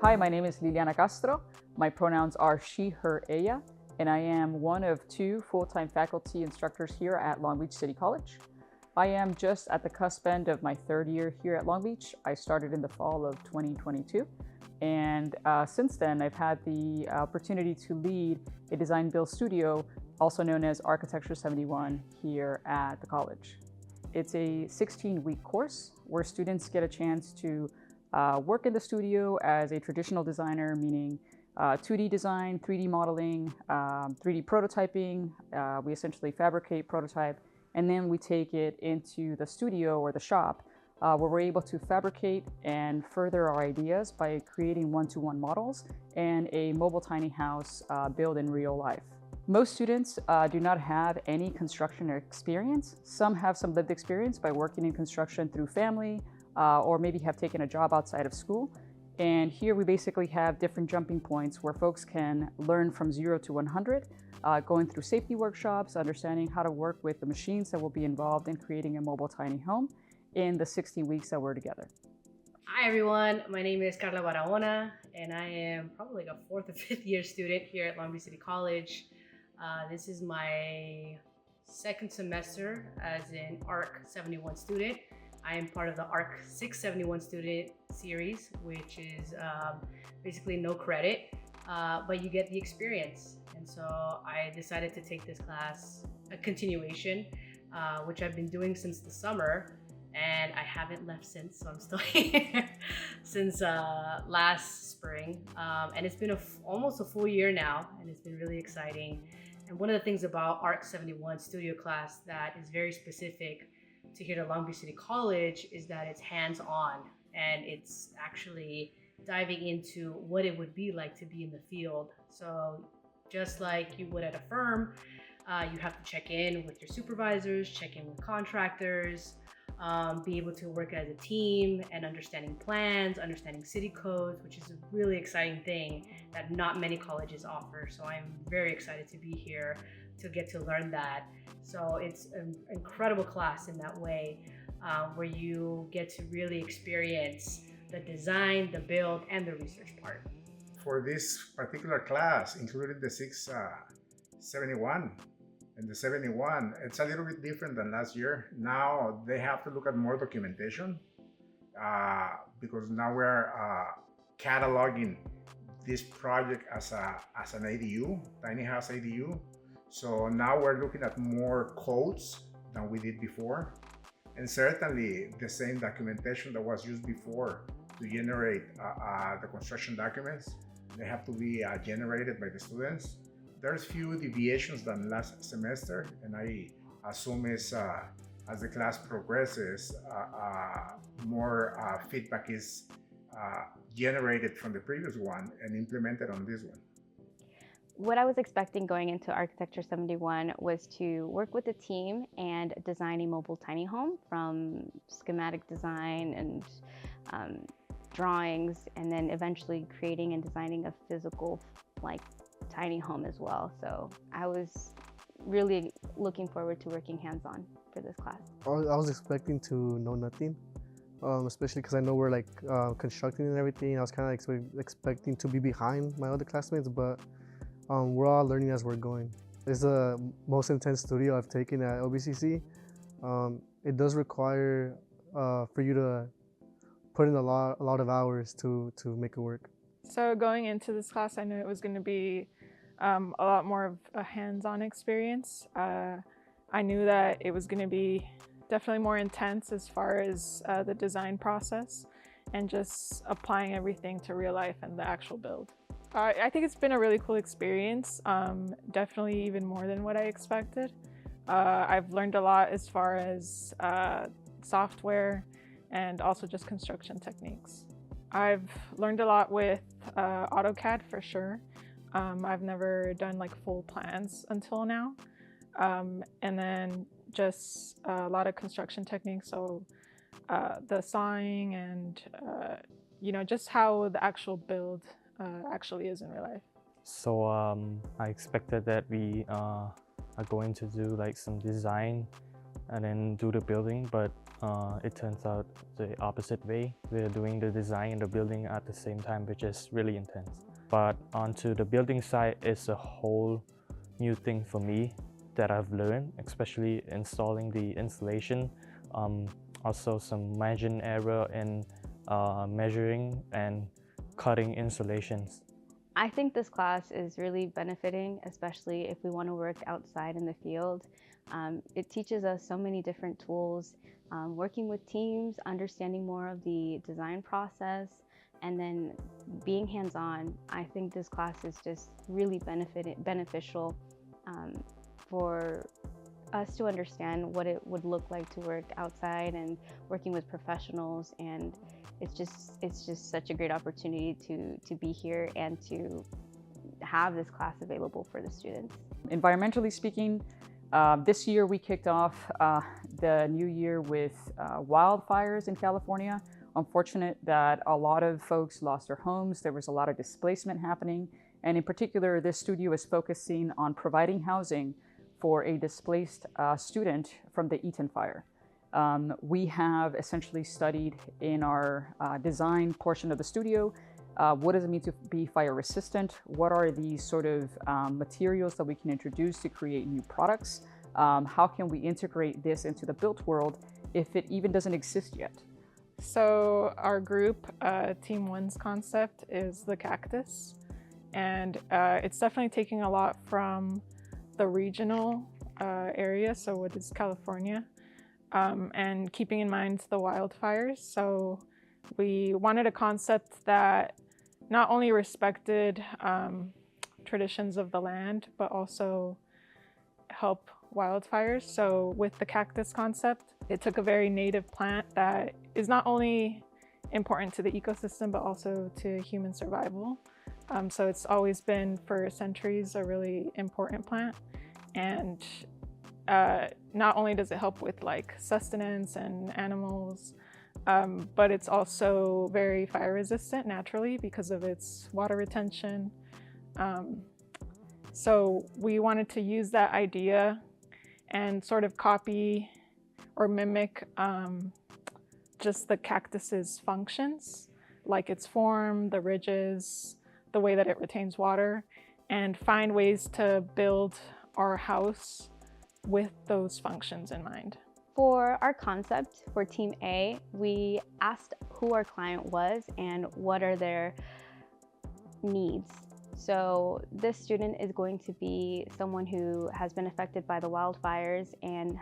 Hi, my name is Lilliana Castro. My pronouns are she, her, ella, and I am one of 2 full-time faculty instructors here at Long Beach City College. I am just at the cusp end of my 3rd year here at Long Beach. I started in the fall of 2022, and since then I've had the opportunity to lead a design build studio, also known as Architecture 71, here at the college. It's a 16-week course where students get a chance to work in the studio as a traditional designer, meaning 2D design, 3D modeling, 3D prototyping. We essentially fabricate, prototype, and then we take it into the studio or the shop where we're able to fabricate and further our ideas by creating one-to-one models and a mobile tiny house built in real life. Most students do not have any construction experience. Some have some lived experience by working in construction through family, or maybe have taken a job outside of school. And here we basically have different jumping points where folks can learn from 0 to 100, going through safety workshops, understanding how to work with the machines that will be involved in creating a mobile tiny home in the 16 weeks that we're together. Hi everyone, my name is Karla Barahona, and I am probably like a 4th or 5th year student here at Long Beach City College. This is my 2nd semester as an ARC 71 student. I am part of the ARC 671 student series, which is basically no credit, but you get the experience. And so I decided to take this class, a continuation, which I've been doing since the summer, and I haven't left since, so I'm still here since last spring. And it's been almost a full year now, and it's been really exciting. And one of the things about ARC 71 studio class that is very specific to here at Long Beach City College is that it's hands-on, and it's actually diving into what it would be like to be in the field. So just like you would at a firm, you have to check in with your supervisors, check in with contractors, be able to work as a team and understanding plans, understanding city codes, which is a really exciting thing that not many colleges offer. So I'm very excited to be here to get to learn that. So it's an incredible class in that way, where you get to really experience the design, the build, and the research part. For this particular class, including the 671 and the 71, it's a little bit different than last year. Now they have to look at more documentation because now we're cataloging this project as an ADU, tiny house ADU. So now we're looking at more codes than we did before. And certainly the same documentation that was used before to generate the construction documents, they have to be generated by the students. There's few deviations than last semester, and I assume as the class progresses, more feedback is generated from the previous one and implemented on this one. What I was expecting going into Architecture 71 was to work with a team and design a mobile tiny home from schematic design and drawings, and then eventually creating and designing a physical tiny home as well. So I was really looking forward to working hands-on for this class. I was expecting to know nothing, especially because I know we're constructing and everything. I was kind of expecting to be behind my other classmates, but we're all learning as we're going. It's the most intense studio I've taken at LBCC. It does require for you to put in a lot of hours to make it work. So going into this class, I knew it was going to be a lot more of a hands-on experience. I knew that it was going to be definitely more intense as far as the design process and just applying everything to real life and the actual build. I think it's been a really cool experience, definitely even more than what I expected. I've learned a lot as far as software and also just construction techniques. I've learned a lot with AutoCAD for sure. I've never done full plans until now. And then just a lot of construction techniques, so the sawing and just how the actual build actually is in real life. So I expected that we are going to do some design and then do the building, but it turns out the opposite way. We're doing the design and the building at the same time, which is really intense. But onto the building side is a whole new thing for me that I've learned, especially installing the installation. Also some margin error in measuring and cutting installations. I think this class is really benefiting, especially if we want to work outside in the field. It teaches us so many different tools, working with teams, understanding more of the design process, and then being hands-on. I think this class is just really beneficial for us to understand what it would look like to work outside and working with professionals, and it's just such a great opportunity to be here and to have this class available for the students. Environmentally speaking, this year we kicked off the new year with wildfires in California. Unfortunate that a lot of folks lost their homes. There was a lot of displacement happening, and in particular this studio is focusing on providing housing for a displaced student from the Eaton fire. We have essentially studied in our design portion of the studio, what does it mean to be fire resistant? What are the sort of materials that we can introduce to create new products? How can we integrate this into the built world if it even doesn't exist yet? So our group, Team 1's concept is the cactus. And it's definitely taking a lot from the regional area, so what is California, and keeping in mind the wildfires. So we wanted a concept that not only respected traditions of the land, but also help wildfires. So with the cactus concept, it took a very native plant that is not only important to the ecosystem, but also to human survival. So it's always been, for centuries, a really important plant. And not only does it help with like sustenance and animals, but it's also very fire resistant naturally because of its water retention. So we wanted to use that idea and sort of copy or mimic just the cactus's functions, like its form, the ridges, the way that it retains water, and find ways to build our house with those functions in mind. For our concept for Team A, we asked who our client was and what are their needs. So this student is going to be someone who has been affected by the wildfires and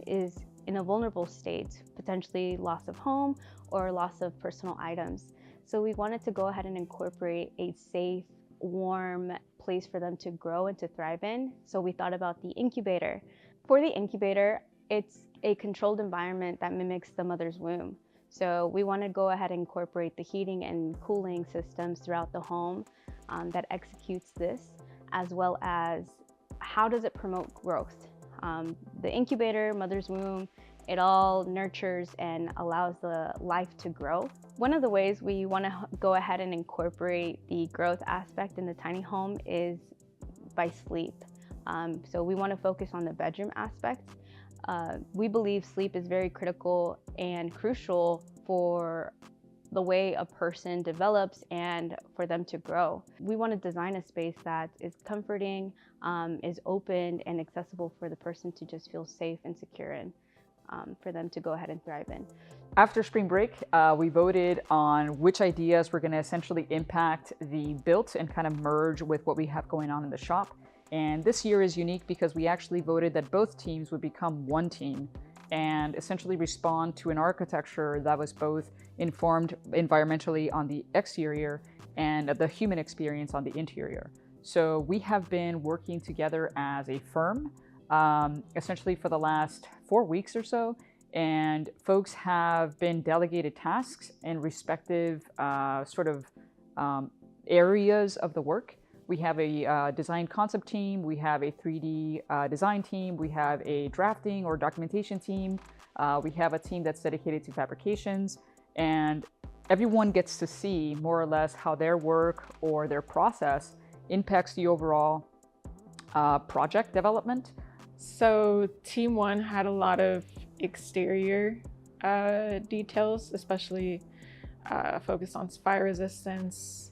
is in a vulnerable state, potentially loss of home or loss of personal items. So we wanted to go ahead and incorporate a safe, warm place for them to grow and to thrive in. So we thought about the incubator. For the incubator, it's a controlled environment that mimics the mother's womb. So we want to go ahead and incorporate the heating and cooling systems throughout the home that executes this, as well as how does it promote growth. The incubator, mother's womb, it all nurtures and allows the life to grow. One of the ways we want to go ahead and incorporate the growth aspect in the tiny home is by sleep. So we want to focus on the bedroom aspect. We believe sleep is very critical and crucial for the way a person develops and for them to grow. We want to design a space that is comforting, is open and accessible for the person to just feel safe and secure in, for them to go ahead and thrive in. After spring break, we voted on which ideas were going to essentially impact the built and kind of merge with what we have going on in the shop. And this year is unique because we actually voted that both teams would become one team and essentially respond to an architecture that was both informed environmentally on the exterior and the human experience on the interior. So we have been working together as a firm essentially for the last 4 weeks or so, and folks have been delegated tasks in respective areas of the work. We have a design concept team, we have a 3D design team, we have a drafting or documentation team, we have a team that's dedicated to fabrications, and everyone gets to see more or less how their work or their process impacts the overall project development. So team one had a lot of exterior details, especially focused on fire resistance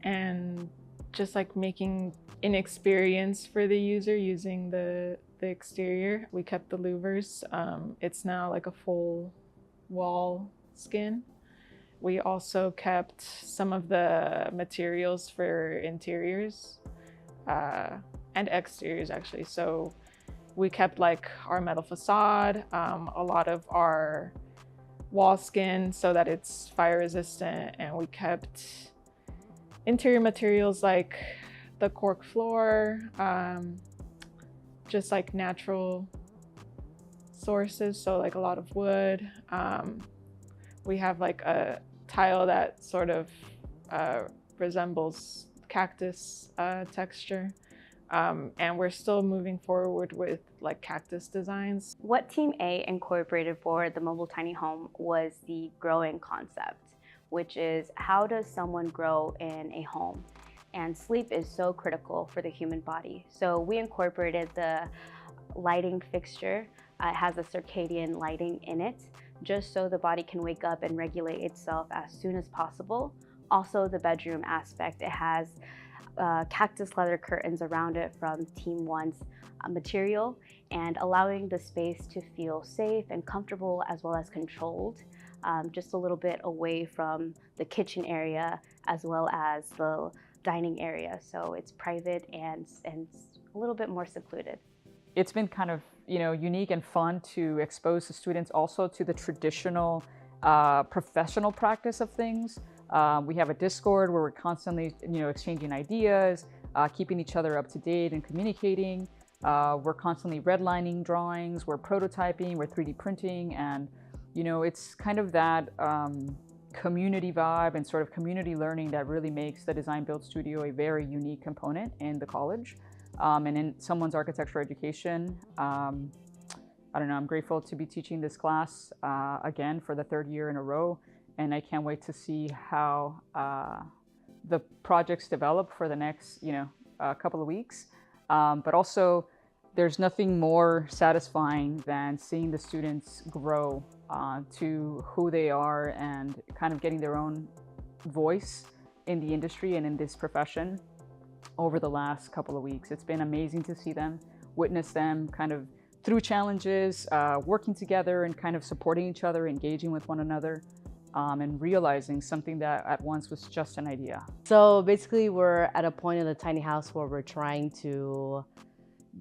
and just like making an experience for the user using the exterior. We kept the louvers. It's now like a full wall skin. We also kept some of the materials for interiors and exteriors actually. So we kept like our metal facade, a lot of our wall skin so that it's fire resistant, and we kept interior materials like the cork floor, just like natural sources, so like a lot of wood. We have like a tile that sort of resembles cactus texture. And we're still moving forward with like cactus designs. What Team A incorporated for the mobile tiny home was the growing concept, which is how does someone grow in a home? And sleep is so critical for the human body. So we incorporated the lighting fixture. It has a circadian lighting in it, just so the body can wake up and regulate itself as soon as possible. Also the bedroom aspect, it has cactus leather curtains around it from Team 1's material, and allowing the space to feel safe and comfortable as well as controlled, just a little bit away from the kitchen area as well as the dining area. So it's private and a little bit more secluded. It's been kind of, unique and fun to expose the students also to the traditional professional practice of things. We have a Discord where we're constantly, exchanging ideas, keeping each other up to date and communicating. We're constantly redlining drawings, we're prototyping, we're 3D printing, and, it's kind of that community vibe and sort of community learning that really makes the Design Build Studio a very unique component in the college and in someone's architectural education. I don't know, I'm grateful to be teaching this class again for the third year in a row. And I can't wait to see how the projects develop for the next, couple of weeks. But also, there's nothing more satisfying than seeing the students grow to who they are and kind of getting their own voice in the industry and in this profession over the last couple of weeks. It's been amazing to see them, witness them kind of through challenges, working together and kind of supporting each other, engaging with one another. And realizing something that at once was just an idea. So basically we're at a point in the tiny house where we're trying to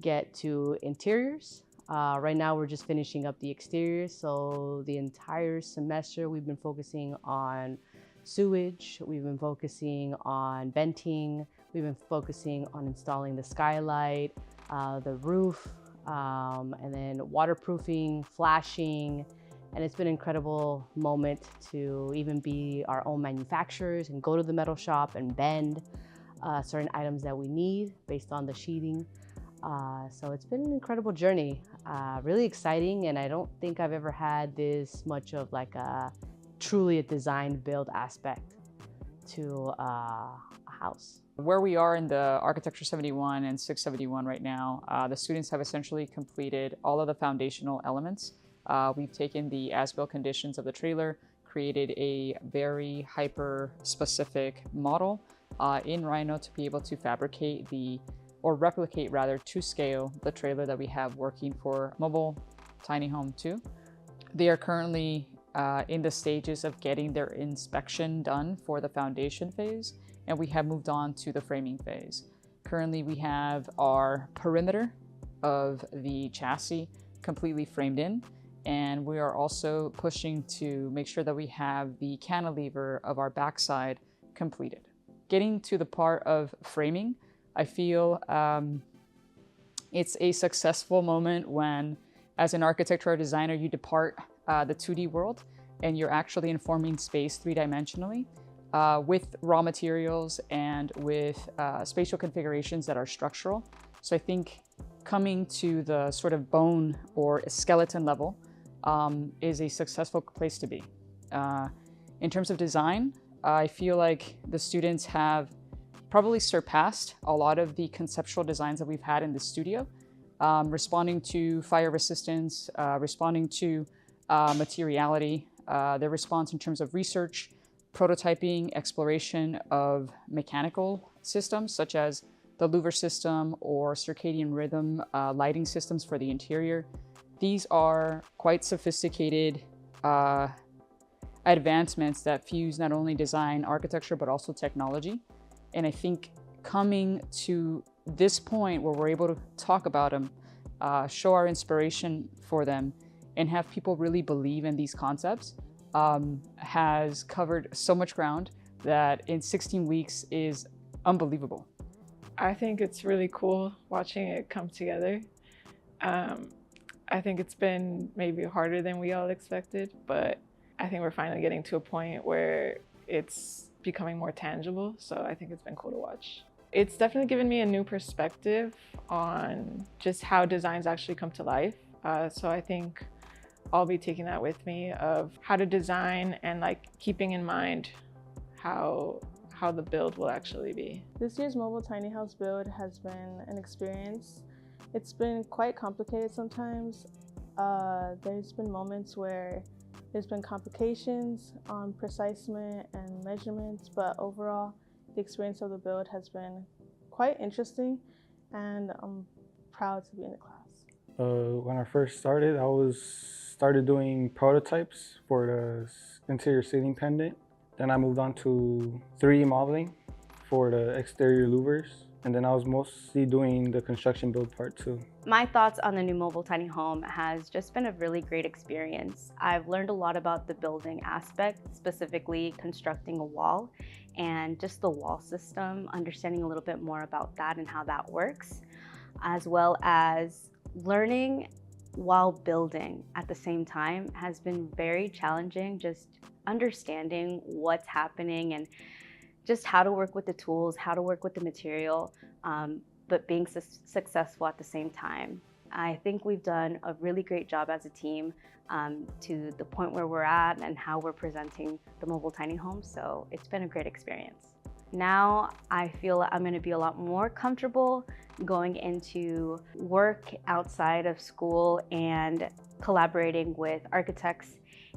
get to interiors. Right now we're just finishing up the exteriors. So the entire semester we've been focusing on sewage, we've been focusing on venting, we've been focusing on installing the skylight, the roof, and then waterproofing, flashing. And it's been an incredible moment to even be our own manufacturers and go to the metal shop and bend certain items that we need based on the sheeting. So it's been an incredible journey, really exciting. And I don't think I've ever had this much of like truly a design build aspect to a house. Where we are in the Architecture 71 and 671 right now, the students have essentially completed all of the foundational elements. We've taken the as-built conditions of the trailer, created a very hyper-specific model in Rhino to be able to fabricate replicate to scale the trailer that we have working for Mobile Tiny Home 2. They are currently in the stages of getting their inspection done for the foundation phase, and we have moved on to the framing phase. Currently, we have our perimeter of the chassis completely framed in, and we are also pushing to make sure that we have the cantilever of our backside completed. Getting to the part of framing, I feel it's a successful moment when, as an architect or a designer, you depart the 2D world and you're actually informing space three-dimensionally with raw materials and with spatial configurations that are structural. So I think coming to the sort of bone or skeleton level is a successful place to be. In terms of design, I feel like the students have probably surpassed a lot of the conceptual designs that we've had in the studio. responding to fire resistance, responding to materiality, their response in terms of research, prototyping, exploration of mechanical systems such as the louver system or circadian rhythm lighting systems for the interior. These are quite sophisticated advancements that fuse not only design, architecture, but also technology. And I think coming to this point where we're able to talk about them, show our inspiration for them, and have people really believe in these concepts has covered so much ground that in 16 weeks is unbelievable. I think it's really cool watching it come together. I think it's been maybe harder than we all expected, but I think we're finally getting to a point where it's becoming more tangible. So I think it's been cool to watch. It's definitely given me a new perspective on just how designs actually come to life. So I think I'll be taking that with me of how to design and like keeping in mind how the build will actually be. This year's mobile tiny house build has been an experience. It's been quite complicated sometimes. There's been moments where there's been complications on precisement and measurements, but overall, the experience of the build has been quite interesting, and I'm proud to be in the class. When I first started, I started doing prototypes for the interior ceiling pendant. Then I moved on to 3D modeling for the exterior louvers. And then I was mostly doing the construction build part too. My thoughts on the new mobile tiny home has just been a really great experience. I've learned a lot about the building aspect, specifically constructing a wall and just the wall system, understanding a little bit more about that and how that works, as well as learning while building at the same time has been very challenging, just understanding what's happening and just how to work with the tools, how to work with the material, but being successful at the same time. I think we've done a really great job as a team to the point where we're at and how we're presenting the mobile tiny home, so it's been a great experience. Now I feel I'm gonna be a lot more comfortable going into work outside of school and collaborating with architects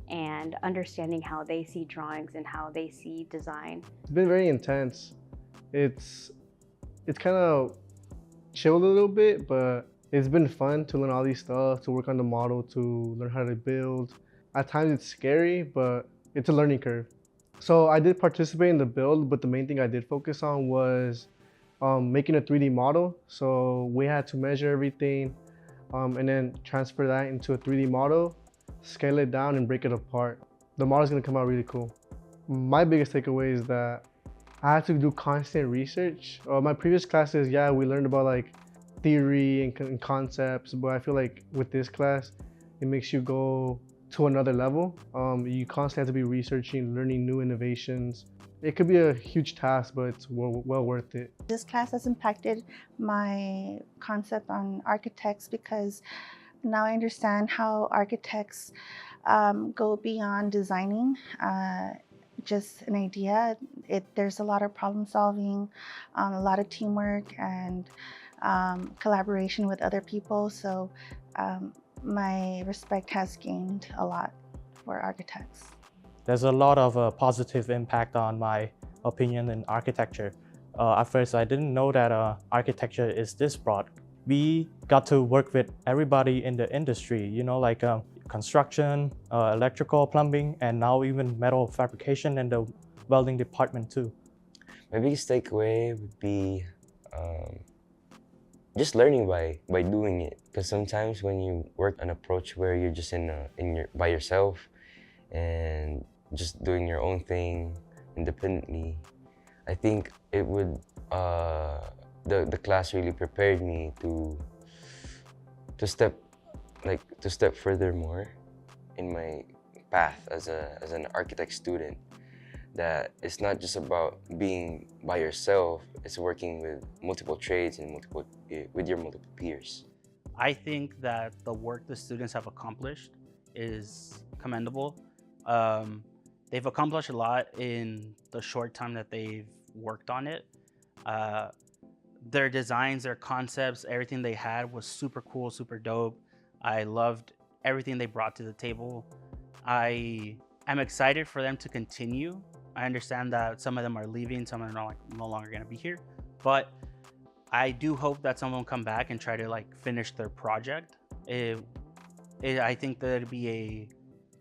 and understanding how they see drawings and how they see design. It's been very intense. It's kind of chilled a little bit, but it's been fun to learn all these stuff, to work on the model, to learn how to build. At times it's scary, but it's a learning curve. So I did participate in the build, but the main thing I did focus on was making a 3D model. So we had to measure everything and then transfer that into a 3D model, scale it down and break it apart. The model's gonna come out really cool. My biggest takeaway is that I had to do constant research. My previous classes, yeah, we learned about like theory and concepts, but I feel like with this class, it makes you go to another level. You constantly have to be researching, learning new innovations. It could be a huge task, but it's well worth it. This class has impacted my concept on architects because now I understand how architects go beyond designing just an idea. There's a lot of problem solving, a lot of teamwork and collaboration with other people. So my respect has gained a lot for architects. There's a lot of positive impact on my opinion in architecture. At first, I didn't know that architecture is this broad. We got to work with everybody in the industry, you know, like construction, electrical, plumbing, and now even metal fabrication and the welding department too. My biggest takeaway would be just learning by doing it. Because sometimes when you work an approach where you're just by yourself and just doing your own thing independently, I think it would the class really prepared me to step further more in my path as an architect student. That it's not just about being by yourself, it's working with multiple trades and with your multiple peers. I think that the work the students have accomplished is commendable. They've accomplished a lot in the short time that they've worked on it. their designs, their concepts, everything they had was super cool, super dope. I loved everything they brought to the table. I am excited for them to continue. I understand that some of them are leaving, some of them are no longer going to be here, but I do hope that some of them come back and try to like finish their project. I think that it'd be a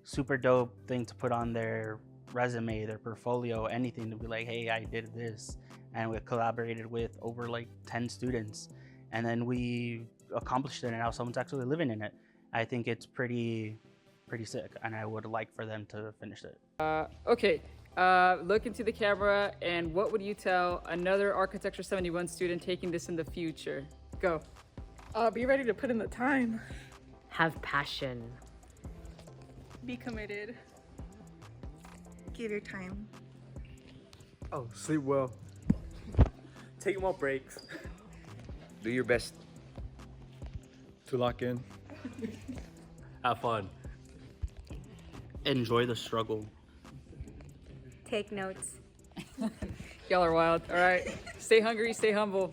super dope thing to put on their resume, their portfolio, anything, to be like, hey, I did this, and we collaborated with over like 10 students, and then we accomplished it, and now someone's actually living in it. I think it's pretty sick, and I would like for them to finish it. Okay, look into the camera, and what would you tell another Architecture 71 student taking this in the future? Go. Be ready to put in the time. Have passion. Be committed. Give your time. Oh, sleep well. Take more breaks. Do your best. To lock in. Have fun. Enjoy the struggle. Take notes. Y'all are wild. All right. Stay hungry, stay humble.